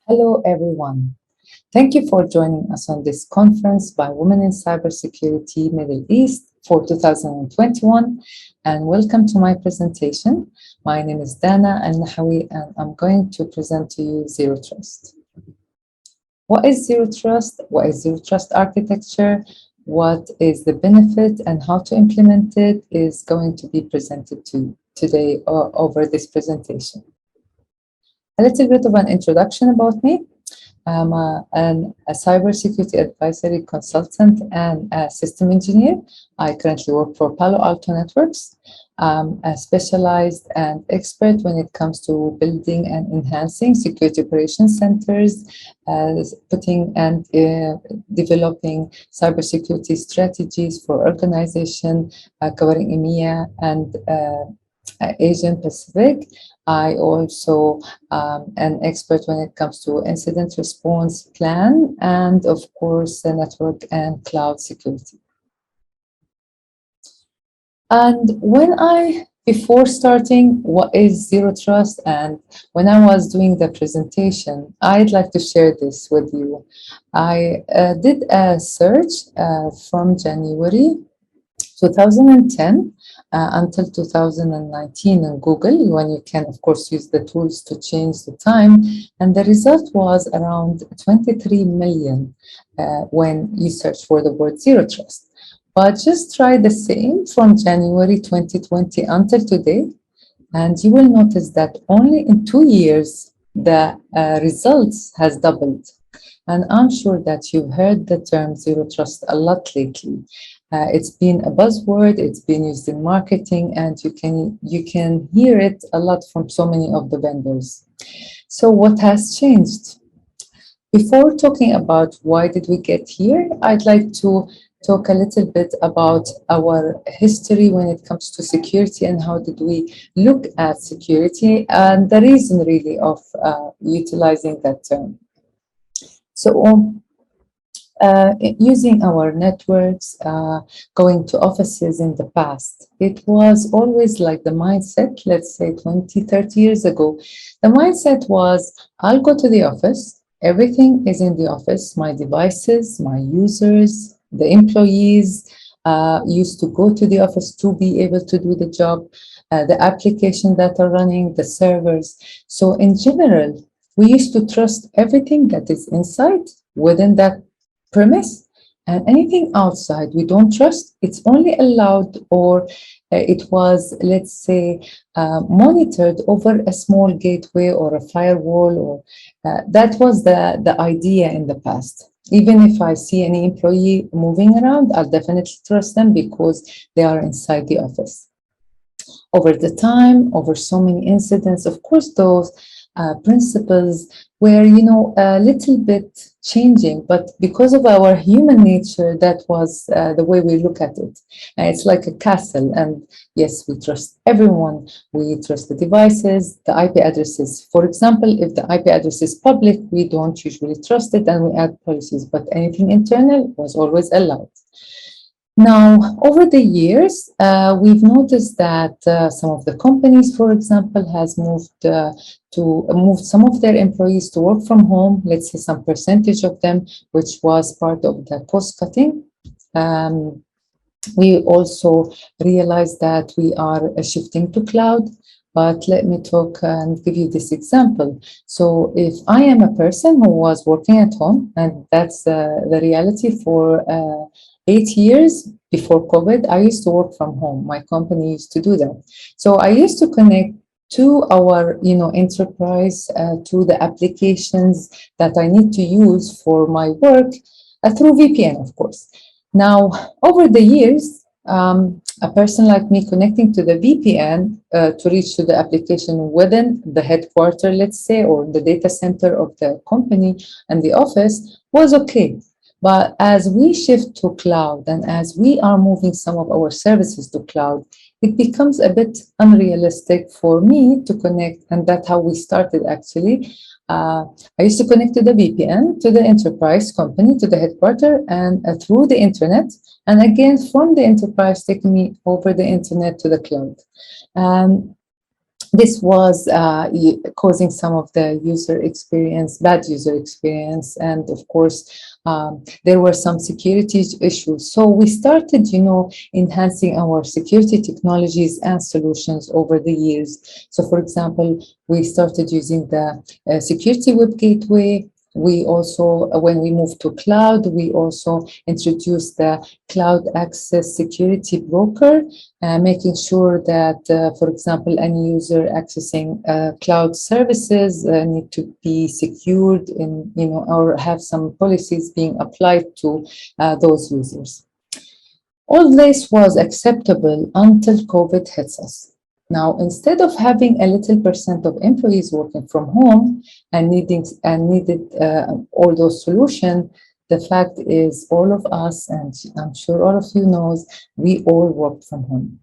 Hello, everyone. Thank you for joining us on this conference by Women in Cybersecurity Middle East for 2021, and welcome to my presentation. My name is Dana Nahawi, and I'm going to present to you Zero Trust. What is Zero Trust? What is Zero Trust architecture? What is the benefit and how to implement it is going to be presented to you today over this presentation. A little bit of an introduction about me. I'm a cybersecurity advisory consultant and a system engineer. I currently work for Palo Alto Networks. I'm a specialized and expert when it comes to building and enhancing security operations centers, putting and developing cybersecurity strategies for organization covering EMEA and Asian Pacific. I also an expert when it comes to incident response plan and, of course, network and cloud security. And before starting what is Zero Trust and when I was doing the presentation, I'd like to share this with you. I did a search from January 2010 until 2019 in Google, when you can, of course, use the tools to change the time. And the result was around 23 million when you search for the word Zero Trust. But just try the same from January 2020 until today, and you will notice that only in 2 years, the results has doubled. And I'm sure that you've heard the term Zero Trust a lot lately. It's been a buzzword, it's been used in marketing, and you can hear it a lot from so many of the vendors. So what has changed? Before talking about why did we get here, I'd like to talk a little bit about our history when it comes to security and how did we look at security and the reason really of utilizing that term. So using our networks, going to offices in the past, it was always like the mindset, let's say 20, 30 years ago, the mindset was, I'll go to the office, everything is in the office, my devices, my users, the employees used to go to the office to be able to do the job, the applications that are running, the servers. So in general, we used to trust everything that is inside within that premise, and anything outside we don't trust. It's only allowed or it was, let's say, monitored over a small gateway or a firewall, or that was the idea in the past. Even if I see any employee moving around, I'll definitely trust them because they are inside the office. Over the time, over so many incidents, of course, those principles were, a little bit changing, but because of our human nature, that was the way we look at it. It's like a castle, and yes, we trust everyone. We trust the devices, the IP addresses. For example, if the IP address is public, we don't usually trust it and we add policies, but anything internal was always allowed. Now, over the years, we've noticed that some of the companies, for example, has moved some of their employees to work from home, let's say some percentage of them, which was part of the cost cutting. We also realized that we are shifting to cloud. But let me talk and give you this example. So if I am a person who was working at home, and that's the reality for 8 years before COVID, I used to work from home. My company used to do that. So I used to connect to our, enterprise, to the applications that I need to use for my work through VPN, of course. Now, over the years, a person like me connecting to the VPN to reach to the application within the headquarters, let's say, or the data center of the company and the office was okay. But as we shift to cloud and as we are moving some of our services to cloud, it becomes a bit unrealistic for me to connect. And that's how we started, actually. I used to connect to the VPN, to the enterprise company, to the headquarters, and through the internet. And again, from the enterprise, taking me over the internet to the cloud. This was causing some of the bad user experience, and of course, there were some security issues. So we started, enhancing our security technologies and solutions over the years. So, for example, we started using the security web gateway. We also, when we moved to cloud, we also introduced the cloud access security broker, making sure that, for example, any user accessing cloud services need to be secured or have some policies being applied to those users. All this was acceptable until COVID hits us. Now, instead of having a little percent of employees working from home and needed all those solutions, the fact is all of us, and I'm sure all of you knows, we all worked from home.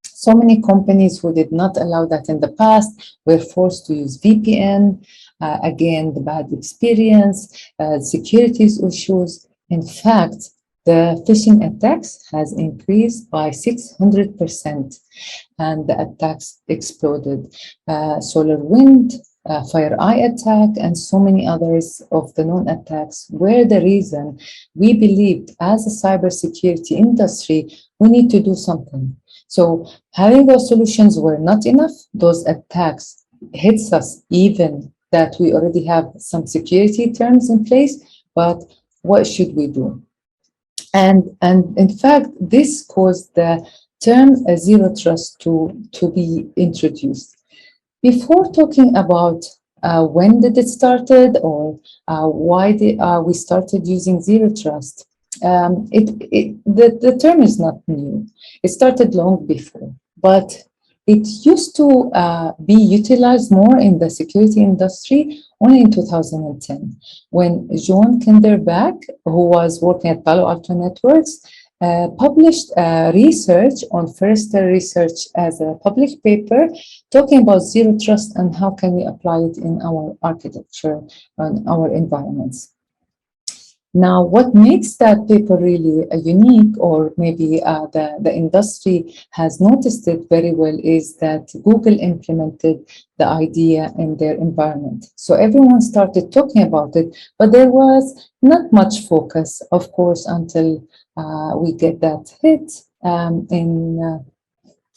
So many companies who did not allow that in the past were forced to use VPN. Again, the bad experience, security issues. In fact, the phishing attacks has increased by 600%, and the attacks exploded. SolarWind, FireEye attack, and so many others of the known attacks were the reason we believed as a cybersecurity industry, we need to do something. So having those solutions were not enough. Those attacks hits us even that we already have some security terms in place, but what should we do? And in fact, this caused the term zero trust to be introduced. Before talking about when did it started or why we started using zero trust, the term is not new. It started long before, but it used to be utilized more in the security industry only in 2010, when John Kinderbeck, who was working at Palo Alto Networks, published research on Forrester Research as a public paper talking about zero trust and how can we apply it in our architecture and our environments. Now, what makes that paper really unique, or maybe the industry has noticed it very well, is that Google implemented the idea in their environment. So everyone started talking about it, but there was not much focus, of course, until we get that hit in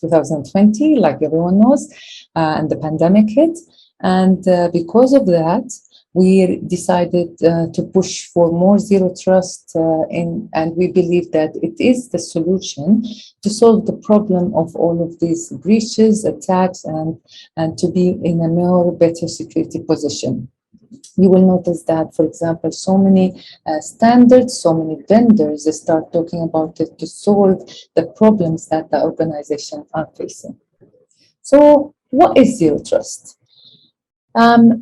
2020, like everyone knows, and the pandemic hit. And because of that, we decided to push for more zero trust, and we believe that it is the solution to solve the problem of all of these breaches, attacks, and to be in a more better security position. You will notice that, for example, so many standards, so many vendors start talking about it to solve the problems that the organization are facing. So what is zero trust?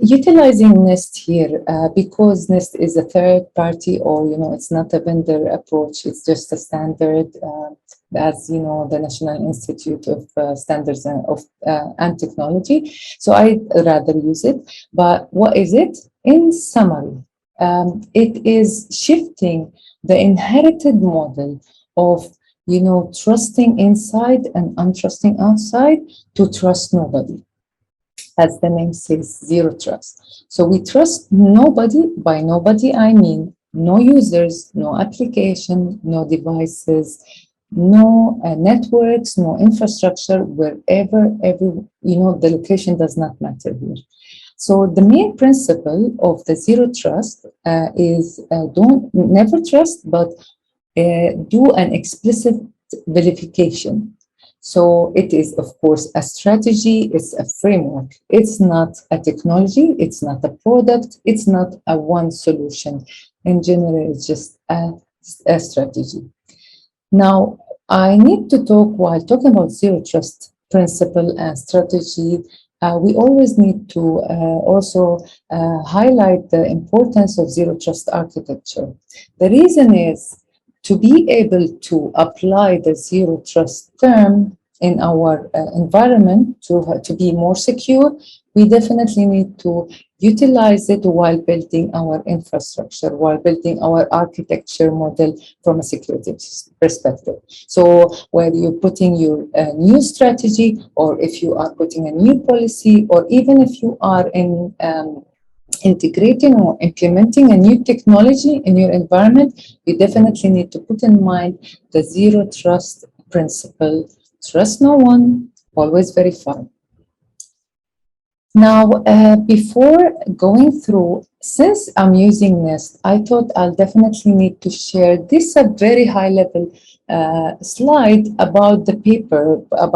Utilizing NIST here, because NIST is a third party, or, it's not a vendor approach, it's just a standard, as the National Institute of Standards and Technology. So I'd rather use it. But what is it? In summary, it is shifting the inherited model of, trusting inside and untrusting outside to trust nobody. As the name says, zero trust. So we trust nobody. By nobody, I mean no users, no application, no devices, no networks, no infrastructure, wherever, the location does not matter here. So the main principle of the zero trust is never trust, but do an explicit verification. So it is, of course, a strategy, it's a framework. It's not a technology, it's not a product, it's not a one solution. In general, it's just a strategy. Now, I need to talk, while talking about zero trust principle and strategy, we always need to also highlight the importance of zero trust architecture. The reason is, to be able to apply the zero trust term in our environment to be more secure, we definitely need to utilize it while building our infrastructure, while building our architecture model from a security perspective. So whether you're putting your new strategy, or if you are putting a new policy, or even if you are in integrating or implementing a new technology in your environment, you definitely need to put in mind the zero trust principle. Trust no one, always verify. Now, before going through, since I'm using Nest, I thought I'll definitely need to share this a very high level slide about the paper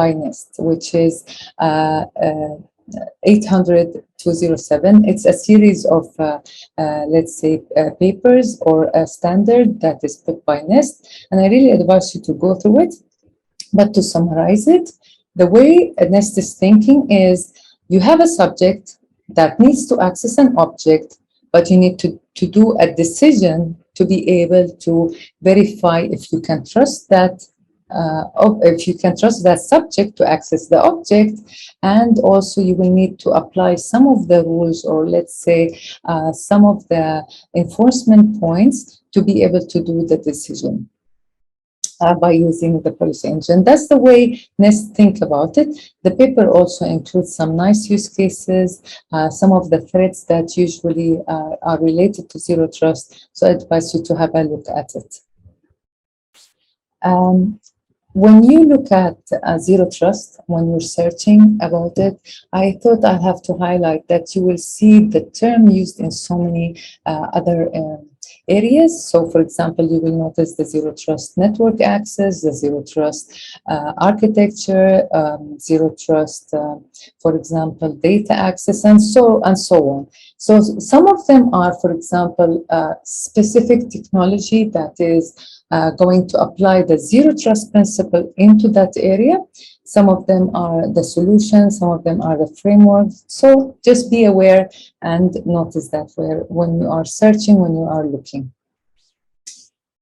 by Nest, which is 800-207. It's a series of, let's say, papers or a standard that is put by Nest, and I really advise you to go through it. But to summarize it, the way Nest is thinking is, you have a subject that needs to access an object, but you need to do a decision to be able to verify if you can trust that, if you can trust that subject to access the object. And also you will need to apply some of the rules, or let's say some of the enforcement points to be able to do the decision. By using the policy engine. That's the way Nest think about it. The paper also includes some nice use cases, some of the threats that usually are related to zero trust. So I advise you to have a look at it. When you look at zero trust, when you're searching about it, I thought I have to highlight that you will see the term used in so many other areas. So for example, you will notice the zero trust network access, the zero trust architecture, zero trust, for example, data access, and so on. So some of them are, for example, specific technology that is going to apply the zero trust principle into that area. Some of them are the solutions, some of them are the frameworks. So just be aware and notice that when you are searching, when you are looking.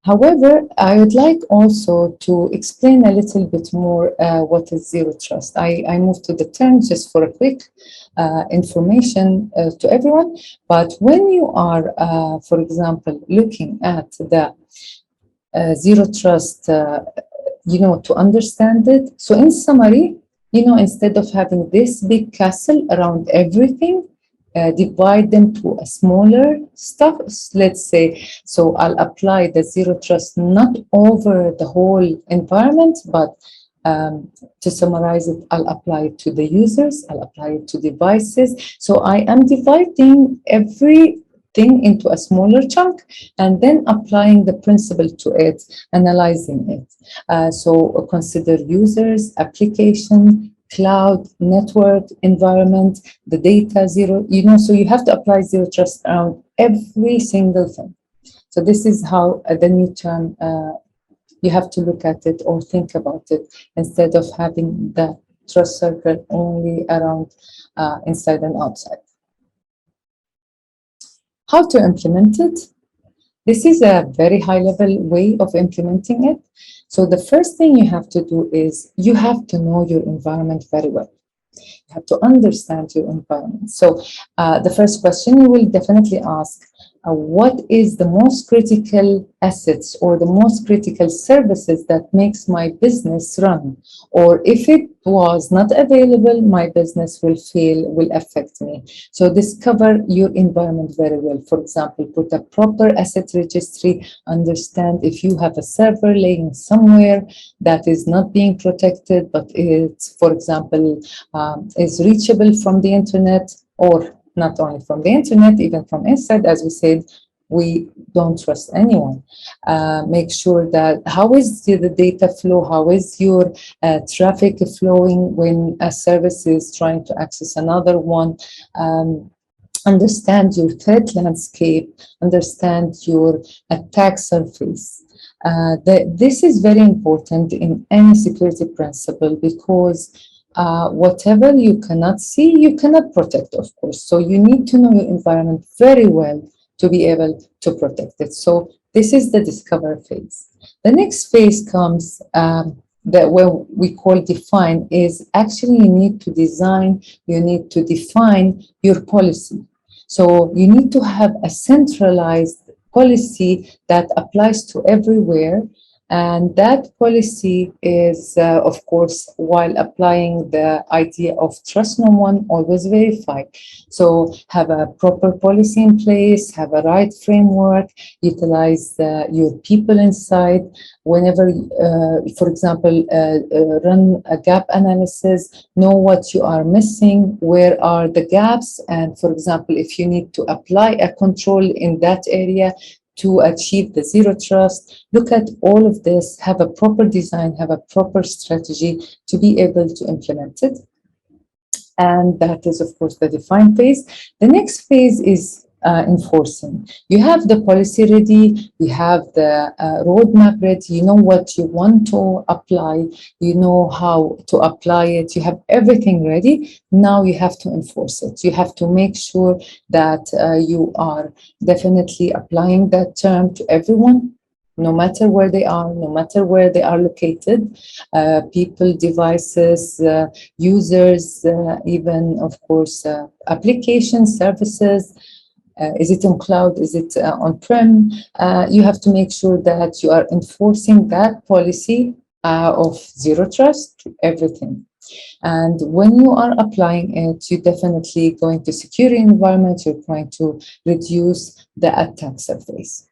However, I would like also to explain a little bit more what is zero trust. I moved to the term just for a quick information to everyone. But when you are, for example, looking at the zero trust, to understand it. So in summary, instead of having this big castle around everything, divide them to a smaller stuff, let's say. So I'll apply the zero trust not over the whole environment, but to summarize it, I'll apply it to the users, I'll apply it to devices. So I am dividing everything into a smaller chunk and then applying the principle to it, analyzing it. So consider users, application, cloud, network, environment, the data zero, so you have to apply zero trust around every single thing. So this is how the new term, you have to look at it or think about it, instead of having the trust circle only around inside and outside. How to implement it? This is a very high level way of implementing it. So the first thing you have to do is you have to know your environment very well. You have to understand your environment. So the first question you will definitely ask, what is the most critical assets or the most critical services that makes my business run? Or if it was not available, my business will fail, will affect me. So discover your environment very well. For example, put a proper asset registry, understand if you have a server laying somewhere that is not being protected, but it's, for example, is reachable from the internet, or not only from the internet, even from inside. As we said, we don't trust anyone. Make sure that how is the data flow, how is your traffic flowing when a service is trying to access another one. Understand your threat landscape, understand your attack surface. This is very important in any security principle, because whatever you cannot see, you cannot protect, of course. So you need to know your environment very well to be able to protect it. So this is the discover phase. The next phase comes, that what we call define, is actually you need to design, you need to define your policy. So you need to have a centralized policy that applies to everywhere. And that policy is, of course, while applying the idea of trust no one, always verify. So have a proper policy in place, have a right framework, utilize your people inside. Whenever, for example, run a gap analysis, know what you are missing, where are the gaps, and for example, if you need to apply a control in that area to achieve the zero trust, look at all of this, have a proper design, have a proper strategy to be able to implement it. And that is, of course, the define phase. The next phase is enforcing. You have the policy ready, you have the roadmap ready, you know what you want to apply, you know how to apply it, you have everything ready. Now you have to enforce it. You have to make sure that you are definitely applying that term to everyone, no matter where they are, no matter where they are located, people, devices, users, even, of course, application services. Is it on cloud? Is it on-prem? You have to make sure that you are enforcing that policy of zero trust to everything. And when you are applying it, you're definitely going to secure your environment, you're trying to reduce the attack surface.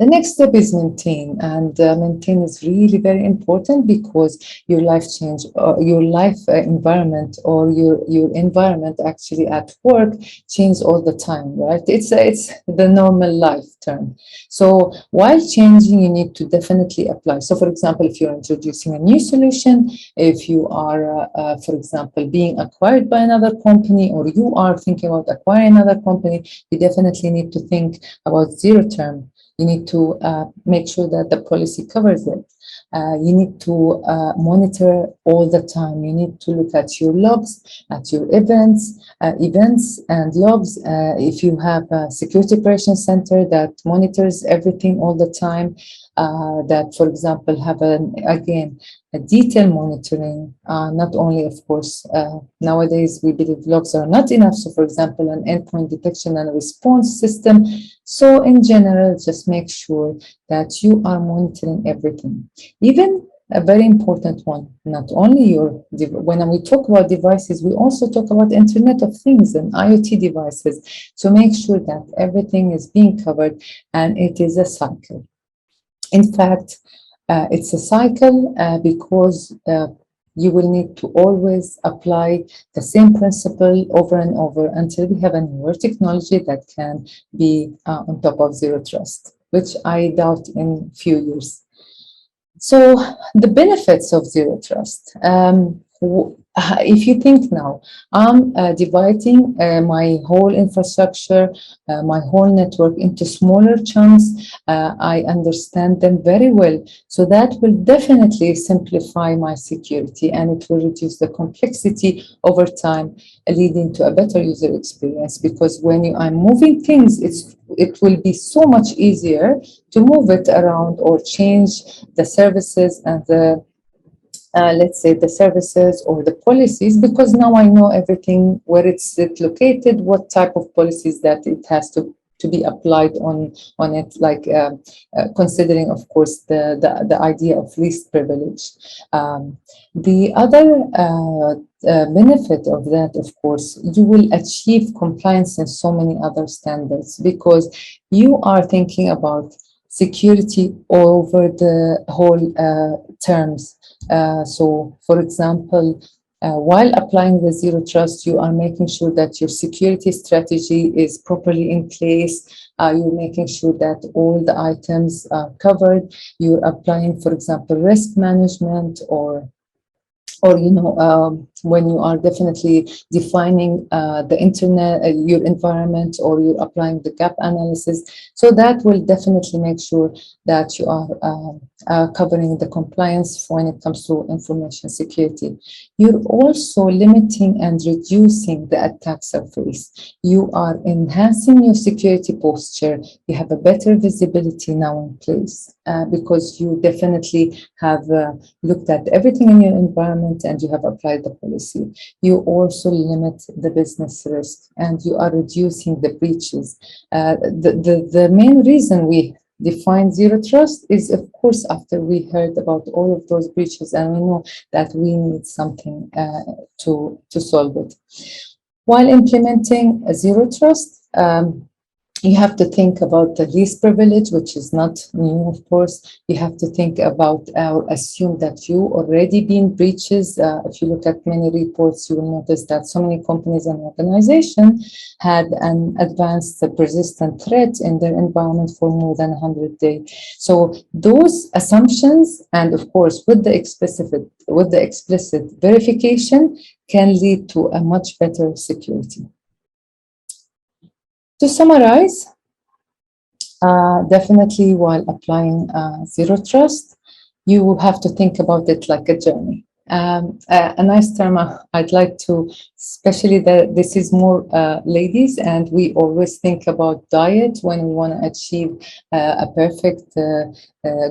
The next step is maintain, and maintain is really very important because your life change, your life environment, or your environment actually at work changes all the time, right? It's the normal life term. So while changing, you need to definitely apply. So, for example, if you're introducing a new solution, if you are, for example, being acquired by another company, or you are thinking about acquiring another company, you definitely need to think about zero term. You need to make sure that the policy covers it. You need to monitor all the time. You need to look at your logs, at your events and logs. If you have a security operations center that monitors everything all the time, that, for example, have a detailed monitoring, not only, of course, nowadays we believe logs are not enough. So, for example, an endpoint detection and response system. So in general, just make sure that you are monitoring everything. Even a very important one, not only when we talk about devices, we also talk about Internet of Things and IoT devices. So make sure that everything is being covered, and it is a cycle. In fact, it's a cycle because you will need to always apply the same principle over and over until we have a newer technology that can be on top of zero trust, which I doubt in few years. So the benefits of zero trust. If you think now, I'm dividing my whole infrastructure, my whole network into smaller chunks. I understand them very well. So that will definitely simplify my security, and it will reduce the complexity over time, leading to a better user experience. Because when I'm moving things, it will be so much easier to move it around or change the services and the let's say the services or the policies, because now I know everything, where it's located, what type of policies that it has to be applied on it, like considering, of course, the idea of least privilege. The other benefit of that, of course, you will achieve compliance in so many other standards, because you are thinking about security over the whole terms. So, for example, while applying the zero trust, you are making sure that your security strategy is properly in place. You're making sure that all the items are covered. You're applying, for example, risk management, or when you are definitely defining the internet, your environment, or you're applying the gap analysis. So that will definitely make sure that you are covering the compliance when it comes to information security. You're also limiting and reducing the attack surface. You are enhancing your security posture. You have a better visibility now in place. because you definitely have looked at everything in your environment and you have applied the policy. You also limit the business risk and you are reducing the breaches. The main reason we define zero trust is, of course, after we heard about all of those breaches and we know that we need something to solve it. While implementing a zero trust, you have to think about the least privilege, which is not new, of course. You have to think about or assume that you already been breaches. If you look at many reports, you will notice that so many companies and organizations had an advanced persistent threat in their environment for more than 100 days. So those assumptions, and of course, with the explicit verification, can lead to a much better security. To summarize, definitely while applying zero trust, you have to think about it like a journey. A nice term I'd like to, especially that this is more ladies, and we always think about diet when we want to achieve a perfect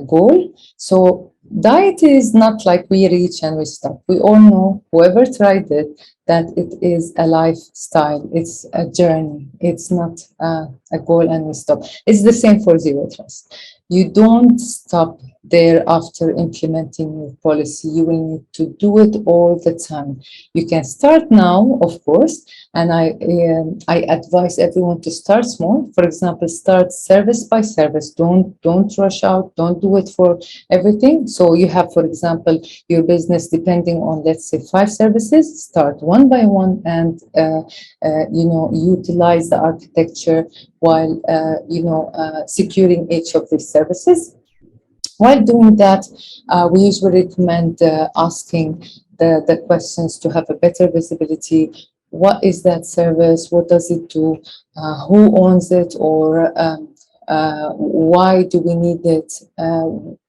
goal. So diet is not like we reach and we stop. We all know, whoever tried it, that it is a lifestyle. It's a journey. It's not a goal and we stop. It's the same for zero trust. You don't stop there after implementing your policy. You will need to do it all the time. You can start now, of course, and I advise everyone to start small. For example, start service by service. Don't rush out. Don't do it for everything. So you have, for example, your business depending on, let's say, 5 services. Start one by one and utilize the architecture while securing each of these services. While doing that, we usually recommend asking the questions to have a better visibility. What is that service? What does it do? Who owns it? Or why do we need it?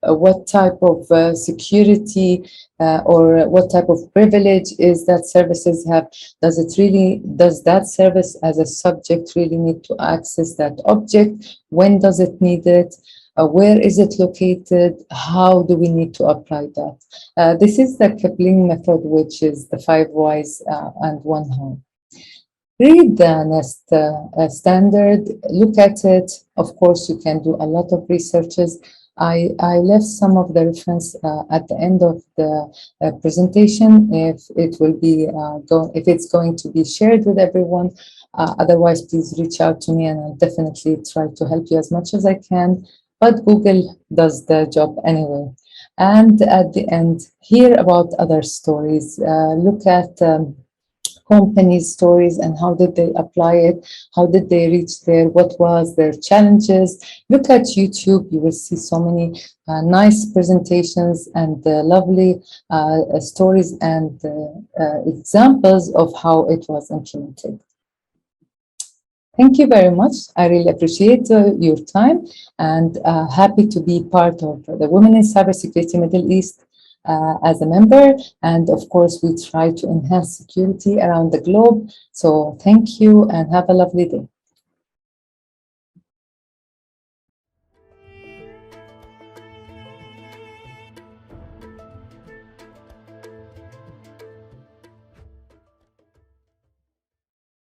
What type of security or what type of privilege is that services have? Does that service as a subject really need to access that object? When does it need it? Where is it located? How do we need to apply that? This is the Kipling method, which is the 5 whys and 1 how. Read the NIST standard, look at it. Of course, you can do a lot of researches. I left some of the reference at the end of the presentation if it will be if it's going to be shared with everyone. Otherwise, please reach out to me and I'll definitely try to help you as much as I can. But Google does the job anyway. And at the end, hear about other stories. Look at companies' stories and how did they apply it? How did they reach there? What was their challenges? Look at YouTube. You will see so many nice presentations and lovely stories and examples of how it was implemented. Thank you very much. I really appreciate your time and happy to be part of the Women in Cybersecurity Middle East as a member. And of course, we try to enhance security around the globe. So thank you and have a lovely day.